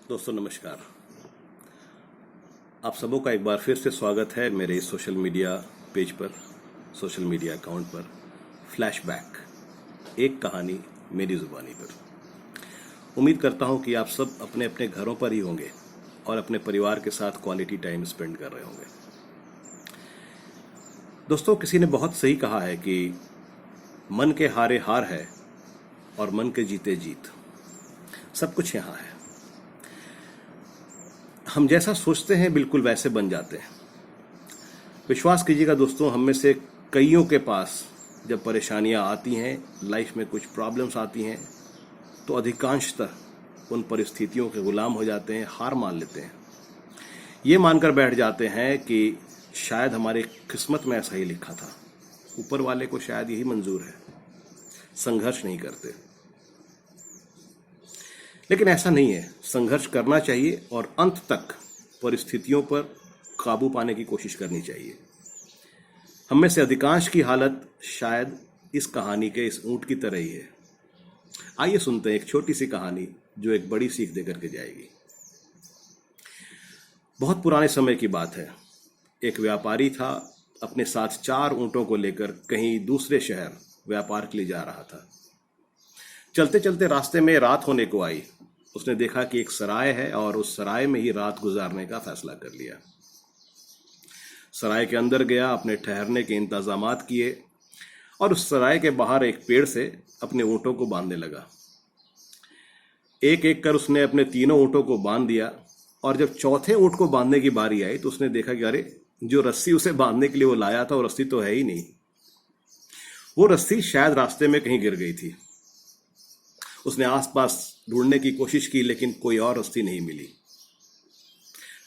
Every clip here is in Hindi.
दोस्तों नमस्कार। आप सबों का एक बार फिर से स्वागत है मेरे सोशल मीडिया पेज पर, सोशल मीडिया अकाउंट पर। फ्लैशबैक, एक कहानी मेरी जुबानी पर। उम्मीद करता हूं कि आप सब अपने अपने घरों पर ही होंगे और अपने परिवार के साथ क्वालिटी टाइम स्पेंड कर रहे होंगे। दोस्तों, किसी ने बहुत सही कहा है कि मन के हारे हार है और मन के जीते जीत। सब कुछ यहाँ है। हम जैसा सोचते हैं बिल्कुल वैसे बन जाते हैं। विश्वास कीजिएगा दोस्तों, हम में से कईयों के पास जब परेशानियां आती हैं, लाइफ में कुछ प्रॉब्लम्स आती हैं, तो अधिकांशतः उन परिस्थितियों के गुलाम हो जाते हैं, हार मान लेते हैं। ये मानकर बैठ जाते हैं कि शायद हमारे किस्मत में ऐसा ही लिखा था, ऊपर वाले को शायद यही मंजूर है। संघर्ष नहीं करते। लेकिन ऐसा नहीं है। संघर्ष करना चाहिए और अंत तक परिस्थितियों पर काबू पाने की कोशिश करनी चाहिए। हम में से अधिकांश की हालत शायद इस कहानी के इस ऊंट की तरह ही है। आइए सुनते हैं एक छोटी सी कहानी जो एक बड़ी सीख देकर के जाएगी। बहुत पुराने समय की बात है। एक व्यापारी था, अपने साथ 4 ऊंटों को लेकर कहीं दूसरे शहर व्यापार के लिए जा रहा था। चलते चलते रास्ते में रात होने को आई। उसने देखा कि एक सराय है और उस सराय में ही रात गुजारने का फैसला कर लिया। सराय के अंदर गया, अपने ठहरने के इंतजामात किए और उस सराय के बाहर एक पेड़ से अपने ऊंटों को बांधने लगा। एक एक कर उसने अपने 3 ऊंटों को बांध दिया और जब चौथे ऊंट को बांधने की बारी आई तो उसने देखा कि अरे, जो रस्सी उसे बांधने के लिए वो लाया था वो रस्सी तो है ही नहीं। वो रस्सी शायद रास्ते में कहीं गिर गई थी। उसने आसपास ढूंढने की कोशिश की लेकिन कोई और रस्सी नहीं मिली।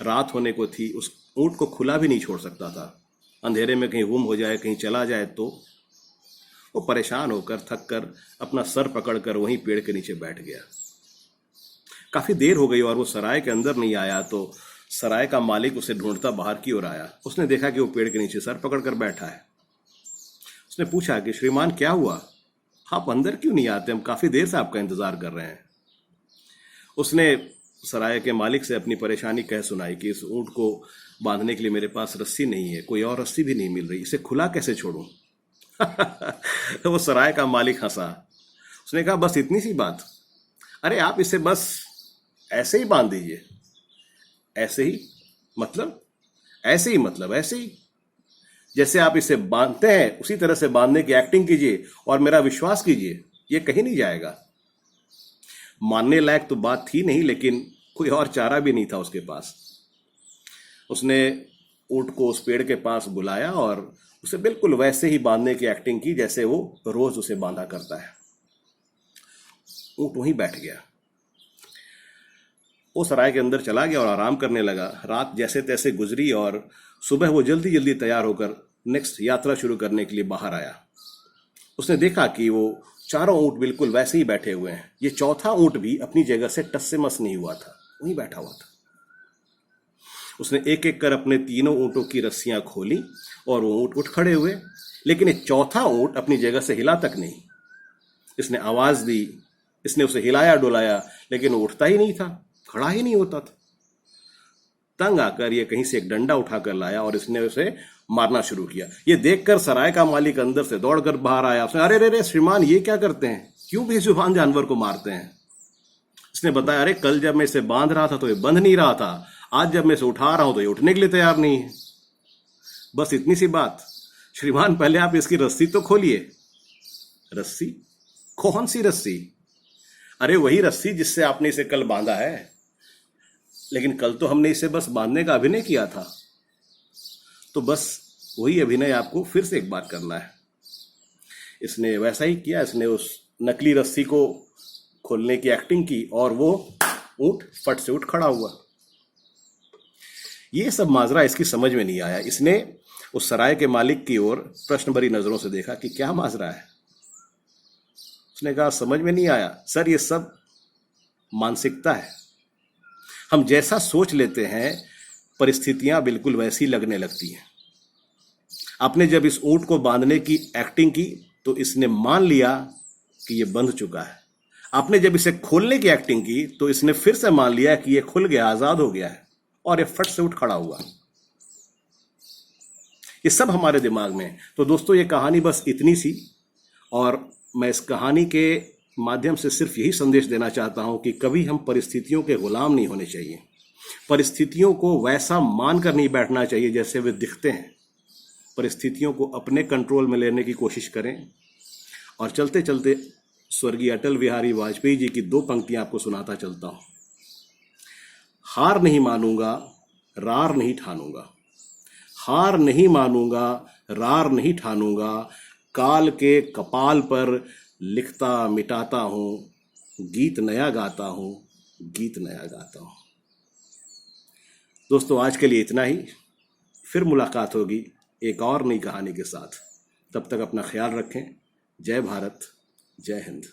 रात होने को थी। उस ऊंट को खुला भी नहीं छोड़ सकता था। अंधेरे में कहीं गुम हो जाए, कहीं चला जाए तो। वो परेशान होकर, थक कर, अपना सर पकड़कर वहीं पेड़ के नीचे बैठ गया। काफी देर हो गई और वो सराय के अंदर नहीं आया तो सराय का मालिक उसे ढूंढता बाहर की ओर आया। उसने देखा कि वो पेड़ के नीचे सर पकड़कर बैठा है। उसने पूछा कि श्रीमान क्या हुआ, आप अंदर क्यों नहीं आते? हम काफी देर से आपका इंतजार कर रहे हैं। उसने सराय के मालिक से अपनी परेशानी कह सुनाई कि इस ऊंट को बांधने के लिए मेरे पास रस्सी नहीं है, कोई और रस्सी भी नहीं मिल रही, इसे खुला कैसे छोड़ूं? तो वो सराय का मालिक हंसा। उसने कहा, बस इतनी सी बात? अरे आप इसे बस ऐसे ही बांध दीजिए। ऐसे ही मतलब? ऐसे ही मतलब ऐसे ही। जैसे आप इसे बांधते हैं उसी तरह से बांधने की एक्टिंग कीजिए और मेरा विश्वास कीजिए, ये कहीं नहीं जाएगा। मानने लायक तो बात थी नहीं, लेकिन कोई और चारा भी नहीं था उसके पास। उसने ऊंट को उस पेड़ के पास बुलाया और उसे बिल्कुल वैसे ही बांधने की एक्टिंग की जैसे वो रोज उसे बांधा करता है। ऊंट वहीं बैठ गया। वो सराय के अंदर चला गया और आराम करने लगा। रात जैसे तैसे गुजरी और सुबह वो जल्दी जल्दी तैयार होकर नेक्स्ट यात्रा शुरू करने के लिए बाहर आया। उसने देखा कि वो 4 ऊंट बिल्कुल वैसे ही बैठे हुए हैं। ये चौथा ऊंट भी अपनी जगह से टस से मस नहीं हुआ था, वहीं बैठा हुआ था। उसने एक एक कर अपने 3 ऊंटों की रस्सियां खोली और वो ऊंट उठ खड़े हुए, लेकिन एक चौथा ऊंट अपनी जगह से हिला तक नहीं। इसने आवाज दी, इसने उसे हिलाया डुलाया, लेकिन वो उठता ही नहीं था, खड़ा ही नहीं होता था। तंग आकर ये कहीं से एक डंडा उठाकर लाया और इसने उसे मारना शुरू किया। ये देखकर सराय का मालिक अंदर से दौड़कर बाहर आया। उसने, अरे रे रे श्रीमान, ये क्या करते हैं? क्यों बेजुबान जानवर को मारते हैं? इसने बताया, अरे कल जब मैं इसे बांध रहा था तो ये बंध नहीं रहा था, आज जब मैं इसे उठा रहा हूं तो ये उठने के लिए तैयार नहीं है। बस इतनी सी बात। श्रीमान, पहले आप इसकी रस्सी तो खोलिए। रस्सी? कौन सी रस्सी? अरे वही रस्सी जिससे आपने इसे कल बांधा है। लेकिन कल तो हमने इसे बस बांधने का अभिनय किया था। तो बस वही अभिनय आपको फिर से एक बार करना है। इसने वैसा ही किया। इसने उस नकली रस्सी को खोलने की एक्टिंग की और वो ऊंट फट से उठ खड़ा हुआ। ये सब माजरा इसकी समझ में नहीं आया। इसने उस सराय के मालिक की ओर प्रश्न भरी नजरों से देखा कि क्या माजरा है। उसने कहा, समझ में नहीं आया सर, ये सब मानसिकता है। हम जैसा सोच लेते हैं परिस्थितियां बिल्कुल वैसी लगने लगती हैं। आपने जब इस ऊंट को बांधने की एक्टिंग की तो इसने मान लिया कि यह बंध चुका है। आपने जब इसे खोलने की एक्टिंग की तो इसने फिर से मान लिया कि ये खुल गया, आजाद हो गया है, और ये फट से उठ खड़ा हुआ। ये सब हमारे दिमाग में है। तो दोस्तों, ये कहानी बस इतनी सी, और मैं इस कहानी के माध्यम से सिर्फ यही संदेश देना चाहता हूं कि कभी हम परिस्थितियों के गुलाम नहीं होने चाहिए। परिस्थितियों को वैसा मानकर नहीं बैठना चाहिए जैसे वे दिखते हैं। परिस्थितियों को अपने कंट्रोल में लेने की कोशिश करें। और चलते चलते स्वर्गीय अटल बिहारी वाजपेयी जी की 2 पंक्तियां आपको सुनाता चलता हूं। हार नहीं मानूंगा, रार नहीं ठानूंगा। हार नहीं मानूंगा, रार नहीं ठानूंगा। काल के कपाल पर लिखता मिटाता हूं, गीत नया गाता हूं, गीत नया गाता हूं। दोस्तों, आज के लिए इतना ही। फिर मुलाकात होगी एक और नई कहानी के साथ। तब तक अपना ख्याल रखें। जय भारत, जय हिंद।